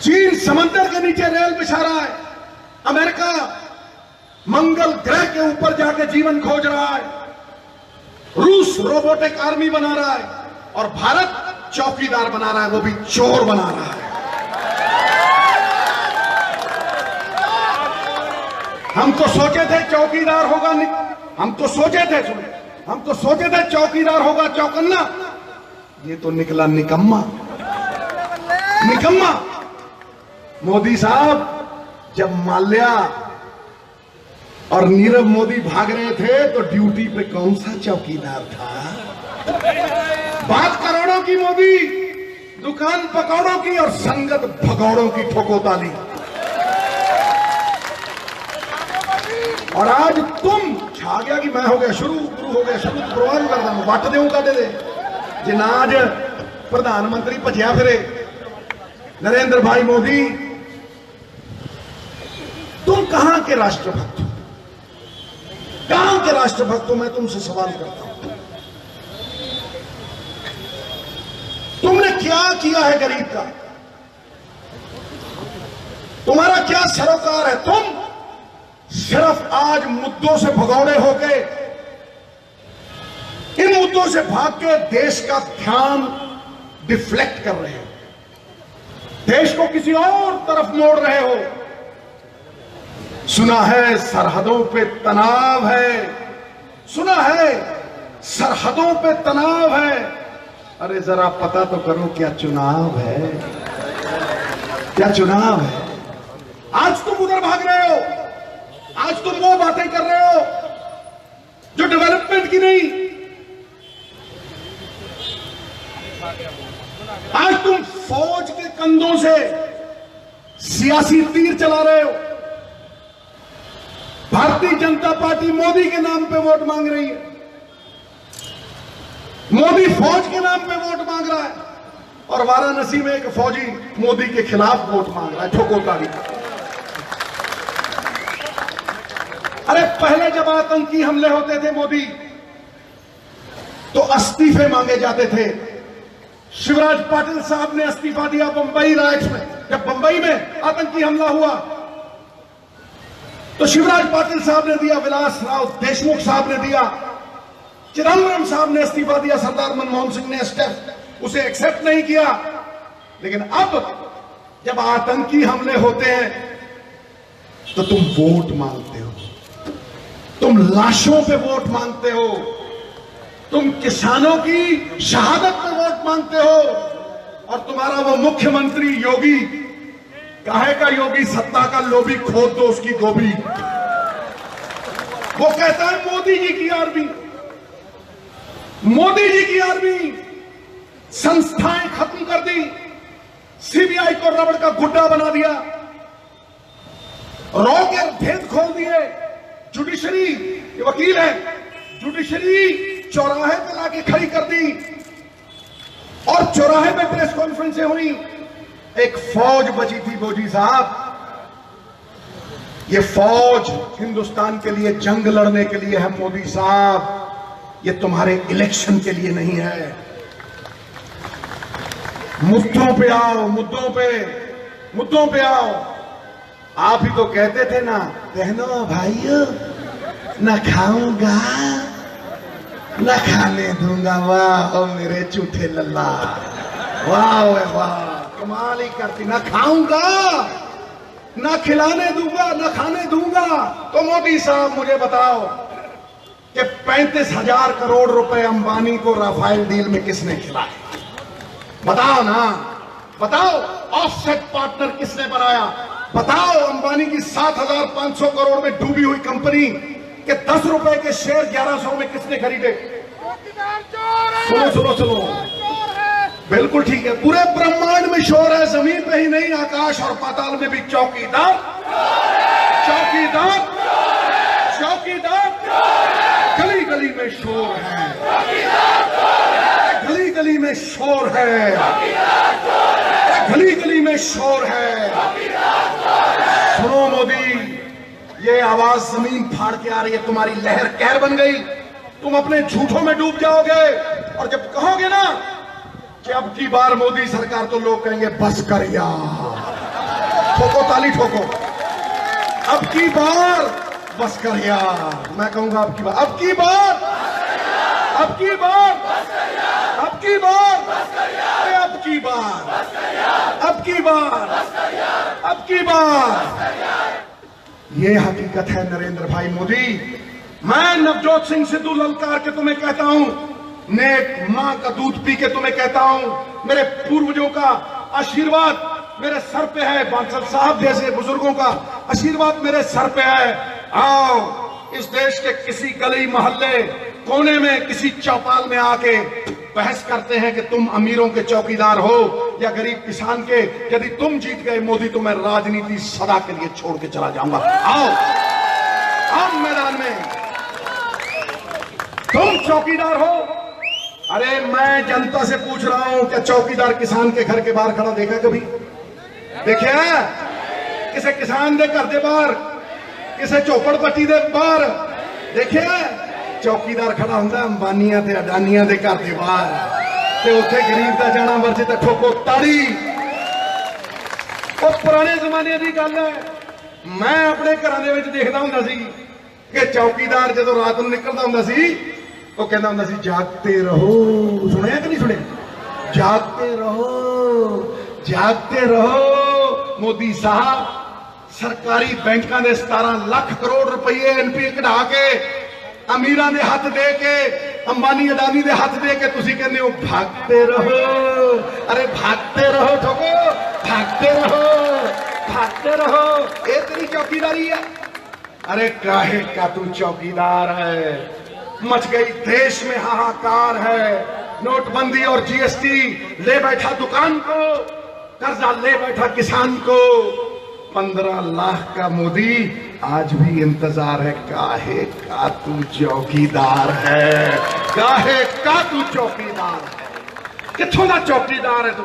चीन समंदर के नीचे रेल बिछा रहा है, अमेरिका मंगल ग्रह के ऊपर जाके जीवन खोज रहा है, रूस रोबोटिक आर्मी बना रहा है और भारत चौकीदार बना रहा है, वो भी चोर बना रहा है। हम तो सोचे थे चौकीदार होगा, हम तो सोचे थे, सुनिए, हम तो सोचे थे चौकीदार होगा चौकन्ना, ये तो निकला निकम्मा। निकम्मा। मोदी साहब, जब माल्या और नीरव मोदी भाग रहे थे तो ड्यूटी पे कौन सा चौकीदार था? बात करोड़ों की मोदी, दुकान पकौड़ों की और संगत भगौड़ों की ठोको ताली। और आज तुम छा गया कि मैं हो गया शुरू हो गया शुरू प्रोग्राम करता हूं, वट देऊ कदे दे जिन्ना आज प्रधानमंत्री भजिया फिरे नरेंद्र भाई मोदी, तुम कहां के राष्ट्रभक्त हो? कहां के राष्ट्रभक्त हो? मैं तुमसे सवाल करता हूं, तुमने क्या किया है गरीब का? तुम्हारा क्या सरोकार है? तुम सिर्फ आज मुद्दों से भगौड़े होके, इन मुद्दों से भाग के देश का ध्यान डिफ्लेक्ट कर रहे हो, देश को किसी और तरफ मोड़ रहे हो। सुना है सरहदों पे तनाव है, सुना है सरहदों पे तनाव है। अरे जरा पता तो करो क्या चुनाव है, क्या चुनाव है? आज तुम उधर भाग रहे हो, आज तुम वो बातें कर रहे हो जो डेवलपमेंट की नहीं, आज तुम फौज के कंधों से सियासी तीर चला रहे हो। भारतीय जनता पार्टी मोदी के नाम पे वोट मांग रही है, मोदी फौज के नाम पे वोट मांग रहा है और वाराणसी में एक फौजी मोदी के खिलाफ वोट मांग रहा है, ठोको ताली। अरे पहले जब आतंकी हमले होते थे मोदी, तो इस्तीफे मांगे जाते थे। शिवराज पाटिल साहब ने इस्तीफा दिया बंबई राइट्स में, जब बंबई में आतंकी हमला हुआ तो शिवराज पाटिल साहब ने दिया, विलास राव देशमुख साहब ने दिया, चिदंबरम साहब ने इस्तीफा दिया, सरदार मनमोहन सिंह ने स्टेप उसे एक्सेप्ट नहीं किया। लेकिन अब जब आतंकी हमले होते हैं तो तुम वोट मांगते हो, तुम लाशों पे वोट मांगते हो, तुम किसानों की शहादत पे वोट मांगते हो। और तुम्हारा वो मुख्यमंत्री योगी, काहे का योगी, सत्ता का लोभी, खोद दो उसकी गोभी। वो कहता है मोदी जी की आर्मी, मोदी जी की आर्मी, संस्थाएं खत्म कर दी, सीबीआई को रबड़ का गुड्डा बना दिया, रॉ के भेद खोल दिए, जुडिशरी, ये वकील है, जुडिशरी चौराहे पे लाके खड़ी कर दी और चौराहे पे प्रेस कॉन्फ्रेंसें हुई। एक फौज बची थी मोदी साहब, ये फौज हिंदुस्तान के लिए जंग लड़ने के लिए है मोदी साहब, ये तुम्हारे इलेक्शन के लिए नहीं है। मुद्दों पे आओ, मुद्दों पे आओ। आप ही तो कहते थे ना, बहनों भाइयों, न खाऊंगा न खाने दूंगा। वाह मेरे झूठे लल्ला, वाह वाह, कमाल ही करती। न खाऊंगा, न खिलाने दूंगा, न खाने दूंगा। तो मोदी साहब मुझे बताओ कि 35,000 करोड़ रुपए अंबानी को राफेल डील में किसने खिलाए? बताओ ना, बताओ। ऑफसेट पार्टनर किसने बनाया? बताओ। अंबानी की 7,500 करोड़ में डूबी हुई कंपनी के 10 रुपए के शेयर 1100 में किसने खरीदे? सुनो, बिल्कुल ठीक है, पूरे ब्रह्मांड में शोर है, जमीन पे ही नहीं, आकाश और पाताल में भी चौकीदार, चौकीदार, चौकीदार। गली गली में शोर है, गली गली में शोर है, गली गली में शोर है। सुनो मोदी, ये आवाज जमीन फाड़ के आ रही है, तुम्हारी लहर कहर बन गई, तुम अपने झूठों में डूब जाओगे। और जब कहोगे ना कि अब की बार मोदी सरकार, तो लोग कहेंगे बस कर यार। ठोको ताली ठोको। अब की बार बस कर यार, मैं कहूंगा अब की बार, अब की बार, अब की बार, अब की बार, अरे अब की बार, अब की बार, अब की बार। ये हकीकत है नरेंद्र भाई मोदी। मैं नवजोत सिंह सिद्धू ललकार के तुम्हें कहता हूं, नेक मां का दूध पी के तुम्हें कहता हूं, मेरे पूर्वजों का आशीर्वाद मेरे सर पे है, बांसल साहब जैसे बुजुर्गों का आशीर्वाद मेरे सर पे है। आओ इस देश के किसी गली मोहल्ले कोने में किसी चौपाल में आके बहस करते हैं कि तुम अमीरों के चौकीदार हो या गरीब किसान के। यदि तुम जीत गए मोदी तो मैं राजनीति सदा के लिए छोड़ के चला जाऊंगा। आओ आओ मैदान में, तुम चौकीदार हो। अरे मैं जनता से पूछ रहा हूं, क्या चौकीदार किसान के घर के बाहर खड़ा देखा कभी? देखिए किसे किसान दे घर दे बाहर, किसे झोपड़पट्टी दे बाहर देखिए चौकीदार खड़ा ਹੁੰਦਾ अंबानिया ते अडानिया दे घर दे बाहर, ते उत्थे गरीब दा जाना मर्जी ते ठोको ताड़ी। ਉਹ पुराने जमाने की गल है। मैं अपने घरां दे विच देखदा हुंदा सी कि चौकीदार जदों रात नूं निकलदा हुंदा सी ਉਹ ਕਹਿੰਦਾ ਹੁੰਦਾ ਸੀ जागते रहो। सुनिया कि नहीं सुनिया? जागते रहो, जागते रहो। मोदी साहब सरकारी बैंकों के 17 लाख करोड़ रुपये एनपीए कढ़ा के अमीरां दे हथ दे के, अंबानी अडानी दे हथ दे के तुसीं कहंदे हो भागते रहो। अरे भागते रहो ठोको, भागते रहो, भागते रहो। ये तेरी चौकीदारी है? अरे काहे का तू चौकीदार है? मच गई देश में हाहाकार है। नोटबंदी और जीएसटी ले बैठा दुकान को, कर्जा ले बैठा किसान को। 15 लाख का मोदी आज भी इंतजार है। काहे का तू चौकीदार है? काहे का तू चौकीदार है? किथों का चौकीदार है तू?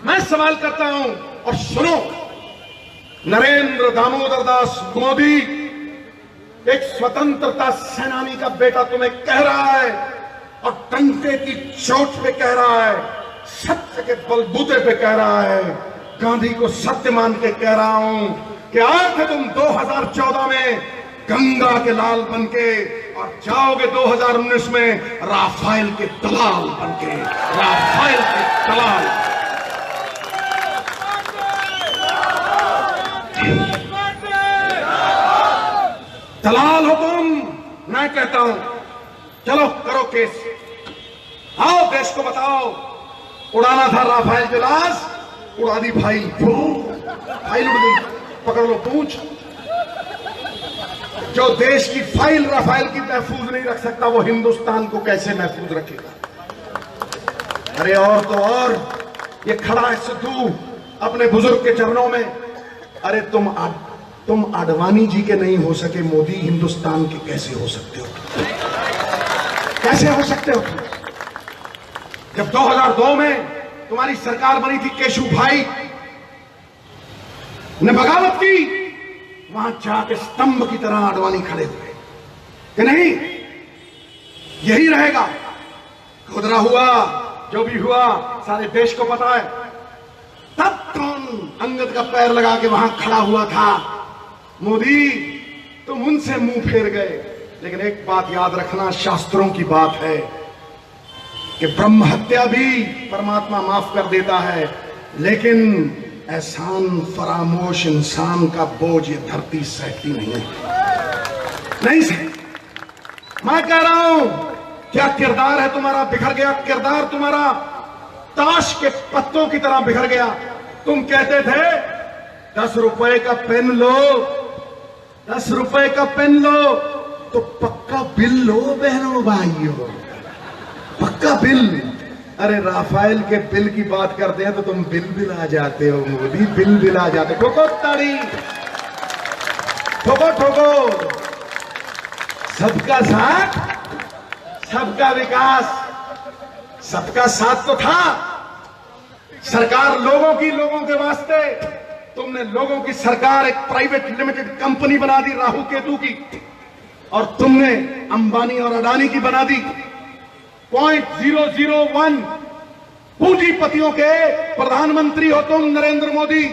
मैं सवाल करता हूं और सुनो, नरेंद्र दामोदर दास मोदी एक स्वतंत्रता सेनानी का बेटा तुम्हें कह रहा है और टंके की चोट पे कह रहा है, सत्य के बलबूते पे कह रहा है। गांधी को सत्य मान के कह रहा हूं कि आज तुम 2014 में गंगा के लाल बनके और जाओगे 2019 में राफेल के दलाल बनके, राफेल के दलाल। दलाल हो तुम। मैं कहता हूं चलो करो केस, आओ देश को बताओ। उड़ाना था राफेल की लाश, उड़ा दी फाइल, फाइल उड़ गई, पकड़ लो पूछ। जो देश की फाइल राफेल की महफूज नहीं रख सकता वो हिंदुस्तान को कैसे महफूज रखेगा? अरे और तो और ये खड़ा है सिद्धू अपने बुजुर्ग के चरणों में। अरे तुम आडवाणी जी के नहीं हो सके, मोदी हिंदुस्तान के कैसे हो सकते हो? कैसे हो सकते हो? जब 2002 में तुम्हारी सरकार बनी थी, केशु भाई ने बगावत की, वहां जाके स्तंभ की तरह आडवाणी खड़े हुए कि नहीं यही रहेगा। खुदरा हुआ, जो भी हुआ सारे देश को पता है। तब कौन अंगद का पैर लगा के वहां खड़ा हुआ था? मोदी तुम उनसे मुंह फेर गए। लेकिन एक बात याद रखना, शास्त्रों की बात है कि ब्रह्म हत्या भी परमात्मा माफ कर देता है, लेकिन एहसान फरामोश इंसान का बोझ ये धरती सहती नहीं सही। मैं कह रहा हूं क्या किरदार है तुम्हारा? बिखर गया किरदार तुम्हारा, ताश के पत्तों की तरह बिखर गया। तुम कहते थे 10 रुपए का पेन लो, 10 रुपए का पेन लो तो पक्का बिल लो बहनों भाइयों, पक्का बिल। अरे राफेल के बिल की बात करते हैं तो तुम बिल आ जाते हो मोदी, बिल आ जाते। ठोको ताड़ी, ठोको ठोको। सबका साथ, सबका विकास, सबका साथ तो था। सरकार लोगों की, लोगों के वास्ते। तुमने लोगों की सरकार एक प्राइवेट लिमिटेड कंपनी बना दी राहु केतु की, और तुमने अंबानी और अडानी की बना दी। 0.001 पूंजीपतियों के प्रधानमंत्री हो तुम नरेंद्र मोदी।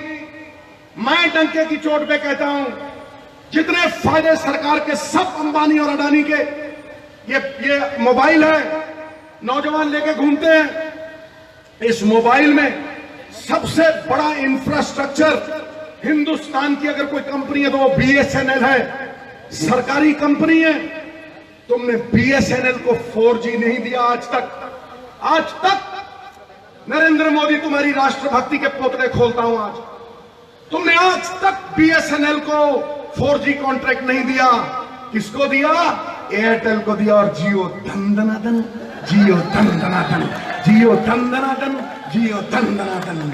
मैं डंके की चोट पे कहता हूं, जितने फायदे सरकार के सब अंबानी और अडानी के। ये मोबाइल है, नौजवान लेके घूमते हैं। इस मोबाइल में सबसे बड़ा इंफ्रास्ट्रक्चर हिंदुस्तान की अगर कोई कंपनी है तो वो BSNL है, सरकारी कंपनी है। तुमने BSNL को 4G नहीं दिया आज तक। नरेंद्र मोदी, तुम्हारी राष्ट्रभक्ति के पोतरे खोलता हूं आज। तुमने आज तक BSNL को 4G कॉन्ट्रैक्ट नहीं दिया। किसको दिया? एयरटेल को दिया। और जियो धन, जियो धन, जियो धन, जियो धन।